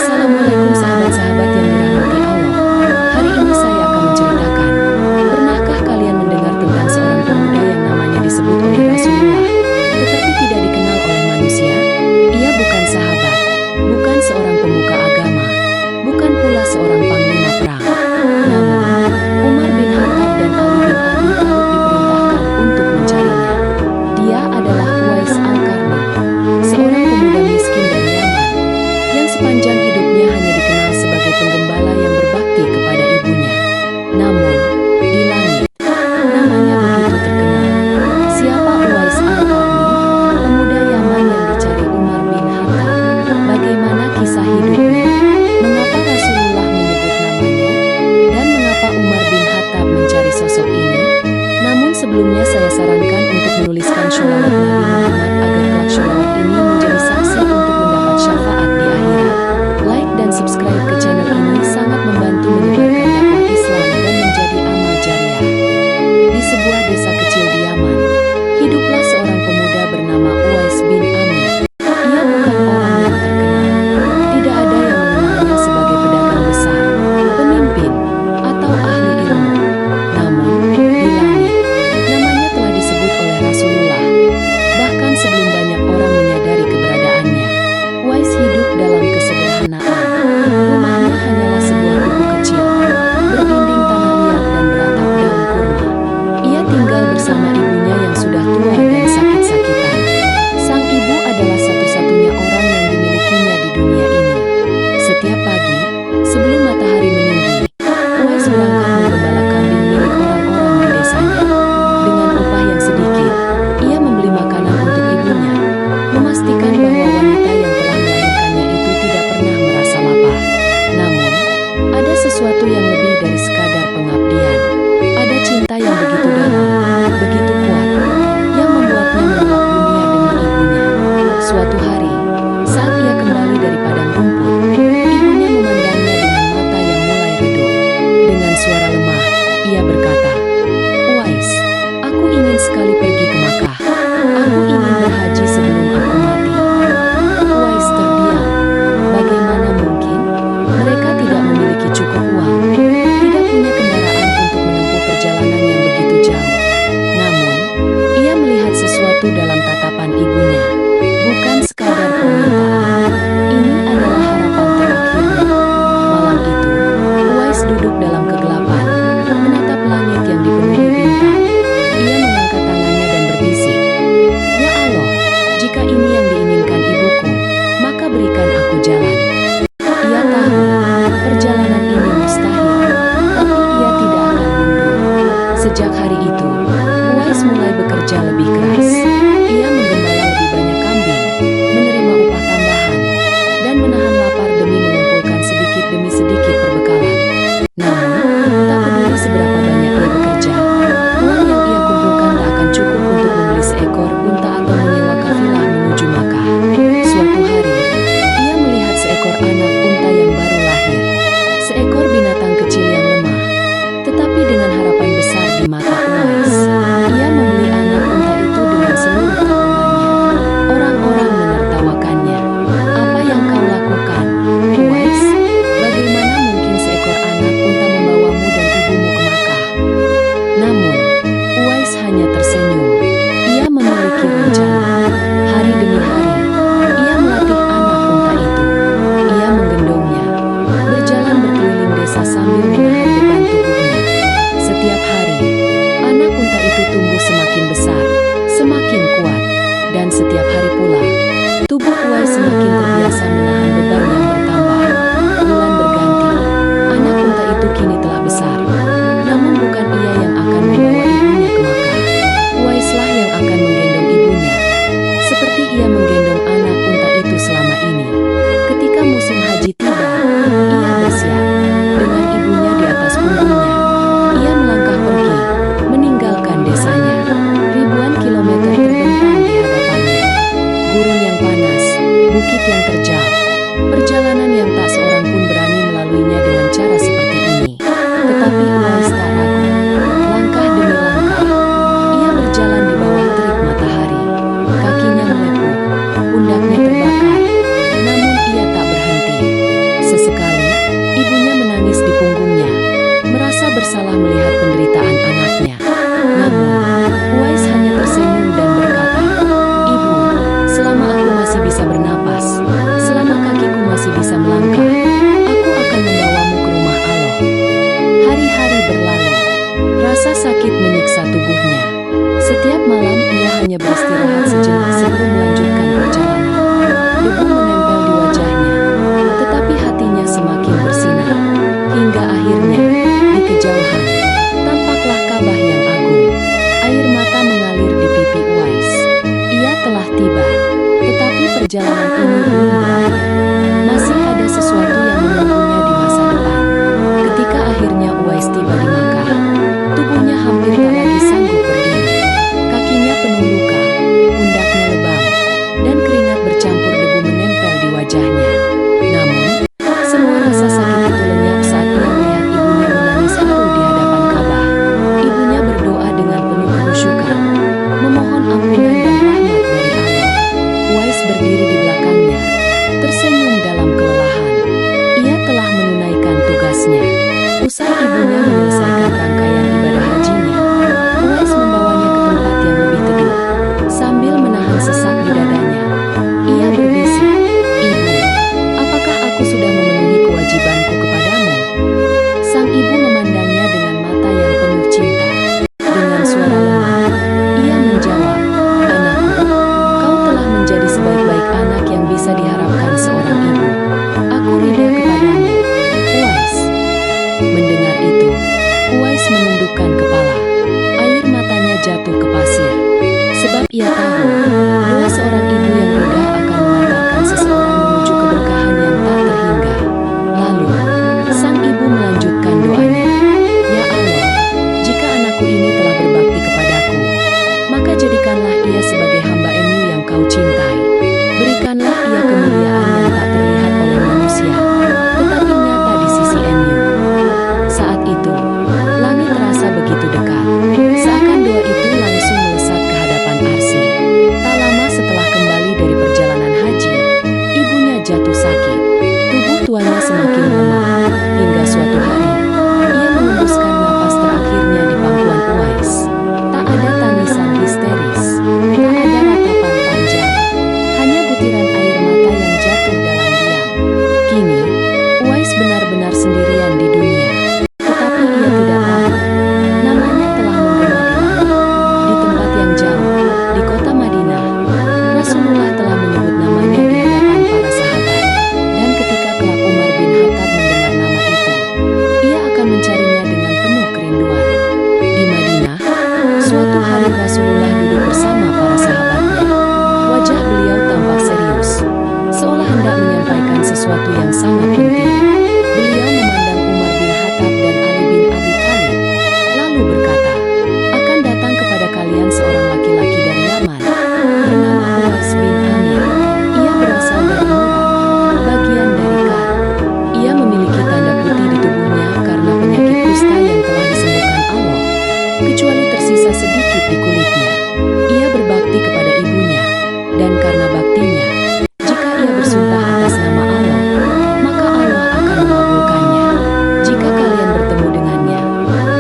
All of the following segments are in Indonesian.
Assalamualaikum sahabat-sahabat yang dirahmati Allah. Hari ini saya akan menceritakan, pernahkah kalian mendengar tentang seorang pemuda yang namanya disebut oleh Rasulullah, tetapi tidak dikenal oleh manusia? Ia bukan sahabat, bukan seorang pemuka agama, bukan pula seorang panglima perang. Namun, Umar bin Khattab dan Ali bin Abi Thalib diperintahkan untuk mencarinya. Dia adalah Uwais Al-Qarni, seorang pemuda miskin dari Yaman, yang sepanjang hidupnya hanya dikenal sebagai penggembala yang berbakti kepada ibunya. Namun, di langit, namanya begitu terkenal. Siapa Uwais Al-Qarni, pemuda Yaman yang dicari Umar bin Khattab? Bagaimana kisah hidupnya? Mengapa Rasulullah menyebut namanya? Dan mengapa Umar bin Khattab mencari sosok ini? Namun sebelumnya saya sarankan untuk menuliskan sholawat Nabi Muhammad agar kelak sholawat ini menjadi saksi untuk mendapat syafaat di akhirat. Like dan subscribe ke channel ini sangat membantu menyebarkan dakwah Islam dan menjadi amal jariah. Di sebuah desa kecil di Yaman, hiduplah seorang pemuda bernama Uwais bin Amir. Ia bukan orang yang terkenal. Tidak ada yang mengenalnya sebagai pedagang besar, pemimpin, atau ahli ilmu. Namun, di langit, namanya telah disebut oleh Rasulullah. Bahkan sebelum banyak orang menyadari keberadaannya, Uwais hidup dalam kesederhanaan. Rumahnya hanyalah sebuah gubuk kecil, berdinding tanah liat dan beratap daun kurma. Ia tinggal bersama ibunya yang sudah tua dan sakit-sakitan. Sang ibu adalah satu-satunya orang yang dimilikinya di dunia ini. Setiap pagi, sebelum matahari meninggi, Uwais berangkat menggembala kambing milik orang-orang di desanya. Dengan upah yang sedikit, ia membeli makanan untuk ibunya, memastikan bahwa wanita yang telah melahirkannya itu tidak pernah merasa lapar. Namun, ada sesuatu yang lebih dari sekadar pengabdian. Ada cinta yang begitu dalam, begitu kuat, yang membuatnya menolak dunia demi ibunya. Suatu hari, saat ia kembali dari padang rumput, ibunya memandangnya dengan mata yang mulai redup. Dengan suara lemah, ia berkata, "Uwais, aku ingin sekali pergi ke Makkah. Aku ingin berhaji sebelum aku mati." Uwais terdiam. Bagaimana mungkin? Mereka tidak memiliki cukup uang, tidak punya kendaraan untuk menempuh perjalanan yang begitu jauh. Namun, ia melihat sesuatu dalam tatapan ibunya. Bukan sekadar permintaan. Ini adalah harapan terakhirnya. Malam itu, Uwais duduk dalam kegelapan, menatap langit yang dipenuhi bintang. Ia mengangkat tangannya dan berbisik, "Ya Allah, jika ini yang diinginkan ibuku, maka berikan aku jalan." Ia tahu, perjalanan ini mustahil, tapi ia tidak akan mundur. Sejak hari itu, Uwais mulai bekerja lebih keras. Ia menggembala lebih banyak kambing, menerima upah tambahan, dan menahan lapar demi mengumpulkan sedikit demi sedikit perbekalan. Namun, tak peduli seberapa banyak ia bekerja, uang yang ia kumpulkan tak akan cukup untuk membeli seekor unta atau menyewa kafilah menuju Makkah. Suatu hari, ia melihat seekor anak unta yang baru lahir. Seekor binatang kecil yang lemah, tetapi dengan harapan besar di mata Uwais. Ia membeli anak unta itu dengan seluruh tabungannya. Orang-orang menertawakannya. "Apa yang kau lakukan, Uwais? Bagaimana mungkin seekor anak unta membawamu dan ibumu ke Makkah?" Namun, Uwais hanya tersenyum. Ia memiliki rencana. Hari demi hari, ia melatih anak unta itu. Ia menggendongnya, berjalan berkeliling desa sambil menahan beban tubuhnya. Setiap hari, anak unta itu tumbuh semakin besar, semakin kuat, dan setiap hari pula, tubuh Uwais semakin terbiasa menahan beban yang bertambah. Bulan berganti, anak unta itu kini telah besar. Namun bukan ia yang akan membawa ibunya ke Makkah. Uwaislah yang akan menggendong ibunya, seperti ia menggendong anak unta itu selama ini. Ketika musim haji tiba, ia bersiap. Dengan ibunya di atas punggungnya, ia melangkah pergi, meninggalkan desanya. Ribuan kilometer terbentang di hadapannya. Gurun yang panas, bukit yang terjal, perjalanan yang tak seorang pun berani melaluinya dengan cara seperti ini. Tetapi Uwais tak ragu. Langkah demi langkah, ia berjalan di bawah terik matahari. Kakinya melepuh, pundaknya terbakar. Namun ia tak berhenti. sendirian di dunia. Tetapi ia tidak tahu, namanya telah menggema di langit. Di tempat yang jauh, di kota Madinah, Rasulullah telah menyebut namanya di hadapan para sahabat. Dan ketika kelak Umar bin Khattab mendengar nama itu, ia akan mencarinya dengan penuh kerinduan. Di Madinah, suatu hari Rasulullah duduk bersama para sahabatnya. Wajah beliau tampak serius, seolah hendak menyampaikan sesuatu yang sangat penting. Beliau memandang Umar bin Khattab dan Ali bin Abi Thalib, lalu berkata, "Akan datang kepada kalian seorang laki-laki dari Yaman, bernama Uwais bin Amir. Ia berasal dari Murad, bagian dari Kar. Ia memiliki tanda putih di tubuhnya karena penyakit kusta yang telah disembuhkan Allah, kecuali tersisa sedikit di kulitnya. Ia berbakti kepada ibunya, dan karena baktinya, jika ia bersumpah atas nama Allah, maka Allah akan mengabulkannya. Jika kalian bertemu dengannya,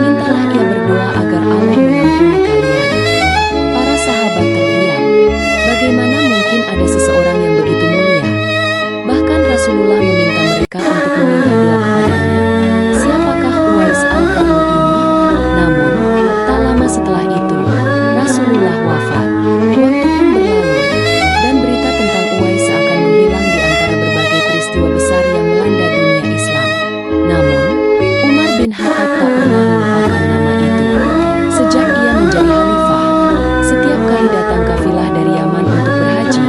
mintalah ia berdoa agar Allah mengampuni kalian." Para sahabat terdiam. Bagaimana mungkin ada seseorang yang begitu mulia? Bahkan Rasulullah meminta mereka untuk meminta doa kepadanya. Siapakah Uwais Al-Qarni ini? Namun, tak lama setelah itu, Rasulullah wafat. Waktu pun berlalu, dan berita tentang Uwais seakan menghilang di antara berbagai peristiwa besar yang melanda dunia Islam. Namun, Umar bin Khattab tak pernah melupakan nama itu. Sejak ia menjadi khalifah, setiap kali datang kafilah dari Yaman untuk berhaji,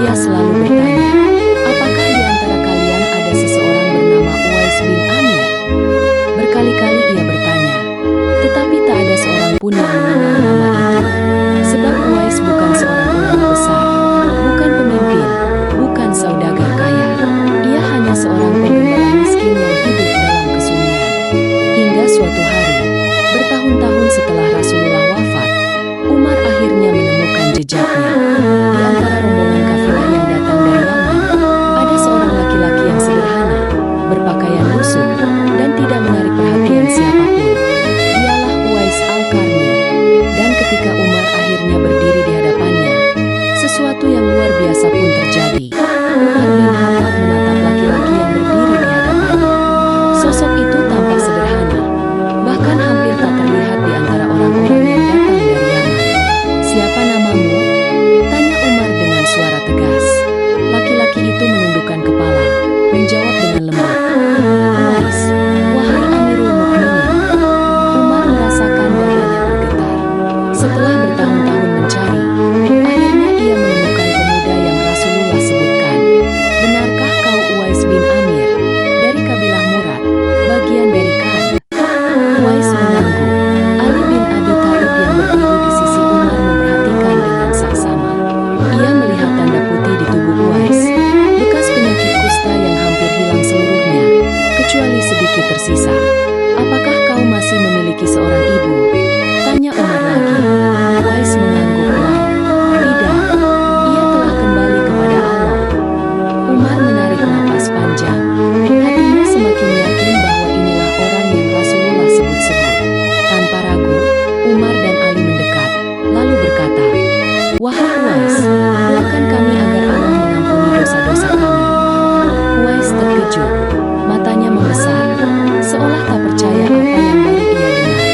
ia selalu bertanya, "Apakah di antara kalian ada seseorang bernama Uwais bin Amir?" Berkali-kali ia bertanya, tetapi tak ada seorang pun yang mengenal nama itu. Sebab Uwais bukan seorang ulama besar, bukan pemimpin, bukan saudagar kaya. Ia hanya seorang penggembala miskin yang hidup dalam kesunyian. Hingga suatu hari, bertahun-tahun setelah Rasulullah wafat, Umar akhirnya menemukan jejaknya. Di antara rombongan kafilah yang datang dari Yaman, ada seorang laki-laki yang sederhana, berpakaian lusuh, dan tidak menarik perhatian siapapun. Dialah Uwais Al-Qarni. Dan ketika Umar akhirnya berdiri di hadapannya, sesuatu yang luar biasa pun terjadi. Umar bin Khattab menatap laki-laki yang berdiri di hadapannya. Sosok itu tampak sederhana, bahkan hampir tak terlihat di antara orang-orang yang datang dari Yaman. "Siapa namamu?" tanya Umar dengan suara tegas. Laki-laki itu menundukkan kepala, menjawab dengan lembut, "Uwais, wahai Amirul Mukminin." Umar merasakan dadanya bergetar. Setelah bertahun-tahun mencari, akhirnya ia menemukan pemuda yang Rasulullah sebutkan. "Benarkah kau Uwais bin Amir, dari kabilah Murad, bagian dari Kar?" Uwais mengangguk. Ali bin Abi Thalib yang berdiri di sisi Umar memperhatikan dengan saksama. Ia melihat tanda putih di tubuh Uwais, bekas penyakit kusta yang hampir hilang seluruhnya, kecuali sedikit tersisa. "Apakah kau masih memiliki seorang ibu?" tanya Umar lagi. Uwais mengangguk pelan. "Tidak, ia telah kembali kepada Allah." Umar menarik napas panjang. Hatinya semakin yakin bahwa inilah orang yang Rasulullah sebut-sebut. Tanpa ragu, Umar dan Ali mendekat, lalu berkata, "Wahai Uwais, doakan kami agar Allah mengampuni dosa-dosa kami." Uwais terkejut, matanya membesar, seolah tak percaya apa yang baru ia dengar.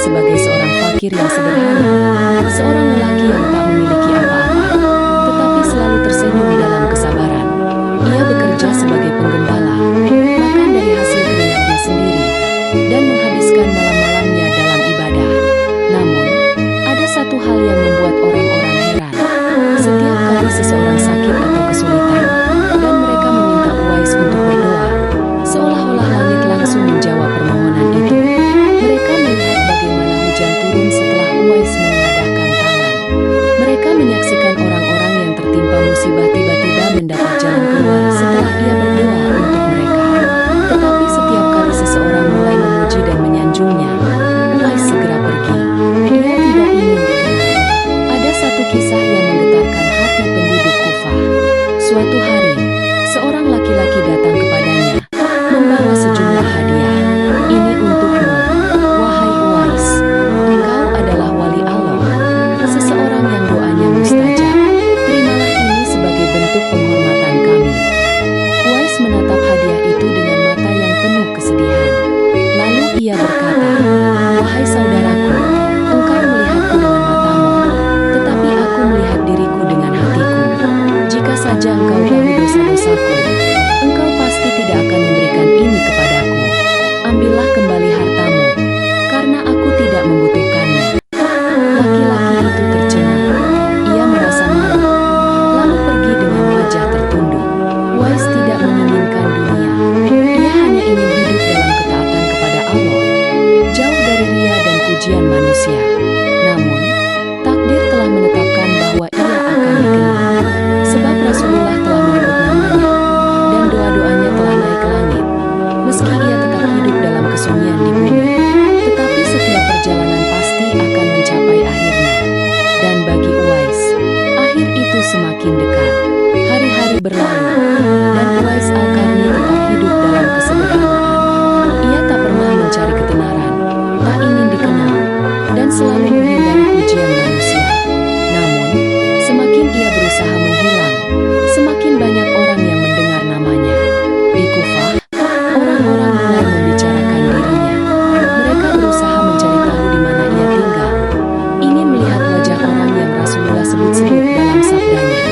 sebagai seorang fakir yang sederhana, seorang lelaki yang tak memiliki apa-apa, tetapi selalu tersenyum dalam kesabaran. Ia bekerja sebagai penggembala, makan dari hasil keringatnya sendiri, dan menghabiskan malam-malamnya dalam ibadah. Namun, ada satu hal yang membuat orang-orang heran. Setiap kali seseorang sakit atau kesulitan, dan mereka meminta Uwais untuk berdoa, seolah-olah langit langsung menjawab permohonan itu. Mereka melihat bagaimana hujan turun setelah Uwais menengadahkan tangan. Mereka menyaksikan orang-orang yang tertimpa musibah tiba-tiba mendapat jalan keluar setelah ia berdoa untuk mereka. Tetapi setiap kali seseorang mulai memuji dan menyanjungnya, Uwais segera pergi. Ia tidak ingin dikenal. Ada satu kisah yang menggetarkan hati penduduk Kufah. Suatu hari, seorang laki-laki datang kepadanya, membawa sejumlah hadiah. Ini untukmu, wahai Uwais. Engkau adalah wali Allah, seseorang yang doanya mustajab. Terimalah ini sebagai bentuk penghormatan kami. Uwais menatap hadiah itu dengan mata yang penuh kesedihan. Lalu ia berkata, wahai saudaraku, engkau melihatku dengan matamu, tetapi aku melihat diriku dengan hatiku. Jika saja engkau tahu dosa-dosaku, engkau pasti tidak akan memberikan ini kepadaku. Ambillah kembali hartamu, karena aku tidak membutuhkannya. Laki-laki itu tercengang. Ia merasa malu, lalu pergi dengan wajah tertunduk. Uwais tidak menginginkan dunia. Ia hanya ingin hidup dalam ketaatan kepada Allah, jauh dari ria dan pujian manusia. Namun, takdir telah menetapkan bahwa ia akan dikenal. Sebab Rasulullah telah menyebut namanya, dan doa-doanya telah naik ke langit. Meski ia tetap hidup dalam kesunyian di bumi, tetapi setiap perjalanan pasti akan mencapai akhirnya. Dan bagi Uwais, akhir itu semakin dekat. Hari-hari berlalu, dan Uwais Al-Qarni tetap hidup dalam kesederhanaan. Ia tak pernah mencari ketenaran, tak ingin dikenal, dan selalu menghindari pujian manusia. Namun, semakin ia berusaha menghilang, semakin banyak orang yang mendengar namanya. Di Kufah, orang-orang mulai membicarakan dirinya. Mereka berusaha mencari tahu di mana ia tinggal, ingin melihat wajah orang yang Rasulullah sebut-sebut dalam sabdanya.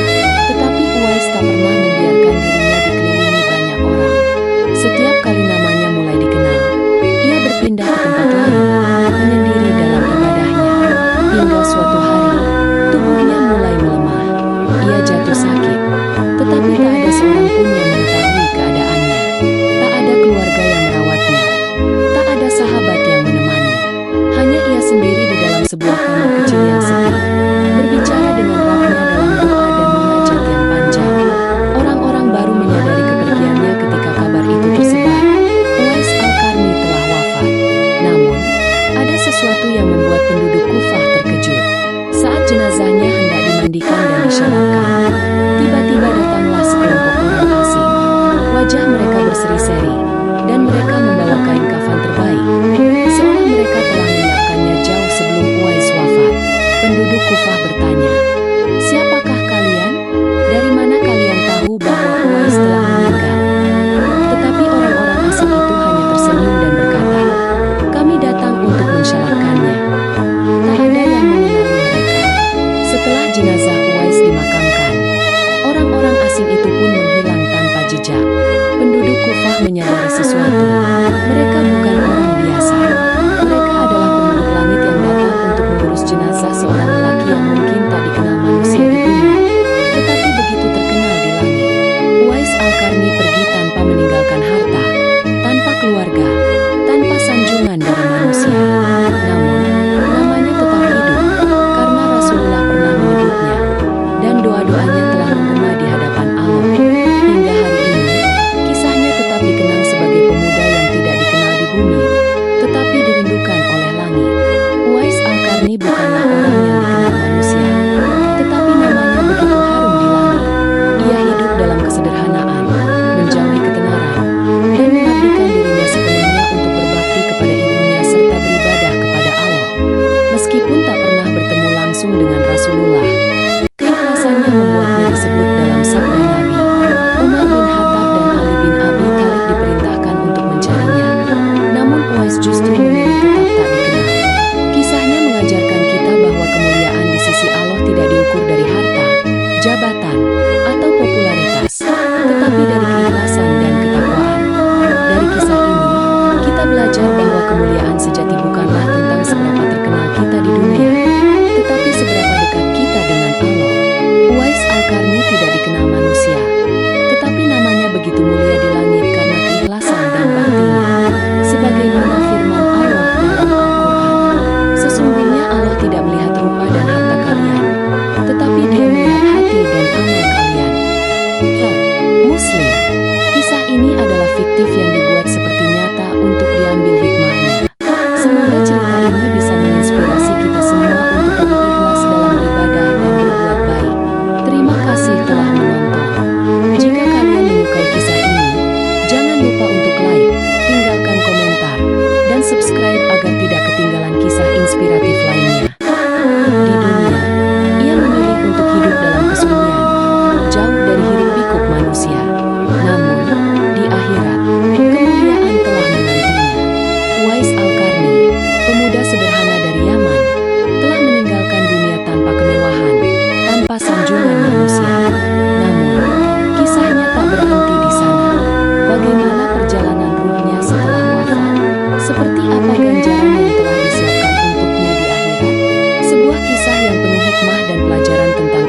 Tetapi Uwais tak pernah membiarkan dirinya dikelilingi banyak orang. Setiap kali namanya mulai dikenal, ia berpindah ke tempat lain, menyendiri dalam ibadahnya. Hingga suatu hari, tubuhnya mulai melemah. Ia jatuh sakit, tetapi tak ada seorang pun yang mengetahui keadaannya. Tak ada keluarga yang merawatnya, tak ada sahabat yang menemani. Hanya ia sendiri di dalam sebuah kamar kecil yang sepi, berbicara dengan Rabbnya dalam doa dan munajat yang panjang. Orang-orang baru menyadari kepergiannya ketika kabar itu tersebar. Uwais Al-Qarni telah wafat. Namun, ada sesuatu yang membuat penduduk Kufah terkejut. Saat jenazahnya hendak dimandikan dan disyalatkan, tiba-tiba datanglah sekelompok orang asing. Wajah mereka berseri-seri, dan mereka membawa kain kafan terbaik, seolah mereka telah menyiapkannya jauh sebelum Uwais wafat. Penduduk Kufah bertanya, siapakah kalian? Dari mana kalian tahu bahwa Uwais telah meninggal? Tetapi orang-orang asing itu hanya tersenyum dan berkata, kami datang untuk mensyalatkannya. Tak ada yang mengenali mereka. Setelah jenazah Uwais dimakamkan, orang-orang asing itu pun menghilang tanpa jejak. Penduduk Kufah menyadari sesuatu. Mereka bukan orang biasa. Mereka adalah penduduk langit yang datang untuk mengurus jenazah seorang lelaki yang mungkin tak dikenal manusia di bumi, tetapi begitu terkenal di langit. Uwais Al-Qarni pergi tanpa meninggalkan harta, tanpa keluarga, tanpa sanjungan dari manusia. Namun, namanya tetap hidup, karena Rasulullah pernah menyebutnya, dan doa-doanya telah menggema di hadapan Allah. Hingga hari ini, kisahnya tetap dikenang sebagai pemuda yang tidak dikenal di bumi, tetapi dirindukan oleh langit. Uwais Al-Qarni bukanlah orang yang dikenal manusia, tetapi namanya begitu harum di langit. Ia hidup dalam kesederhanaan, menjauhi ketenaran, dan mengabdikan dirinya sepenuhnya untuk berbakti kepada ibunya serta beribadah kepada Allah. Meskipun tak pernah bertemu langsung dengan Rasulullah, keikhlasannya membuatnya disebut dalam sabda Nabi. Umar bin Khattab dan Ali bin Abi Thalib diperintahkan untuk mencarinya. Namun Uwais justru memilih tetap tak dikenal. Al-Qarni, pemuda sederhana dari Yaman, telah meninggalkan dunia tanpa kemewahan, tanpa sanjungan manusia. Namun, kisahnya tak berhenti di sana. Bagaimana perjalanan ruhnya setelah wafat? Seperti apa ganjaran yang telah disiapkan untuknya di akhirat? Sebuah kisah yang penuh hikmah dan pelajaran tentang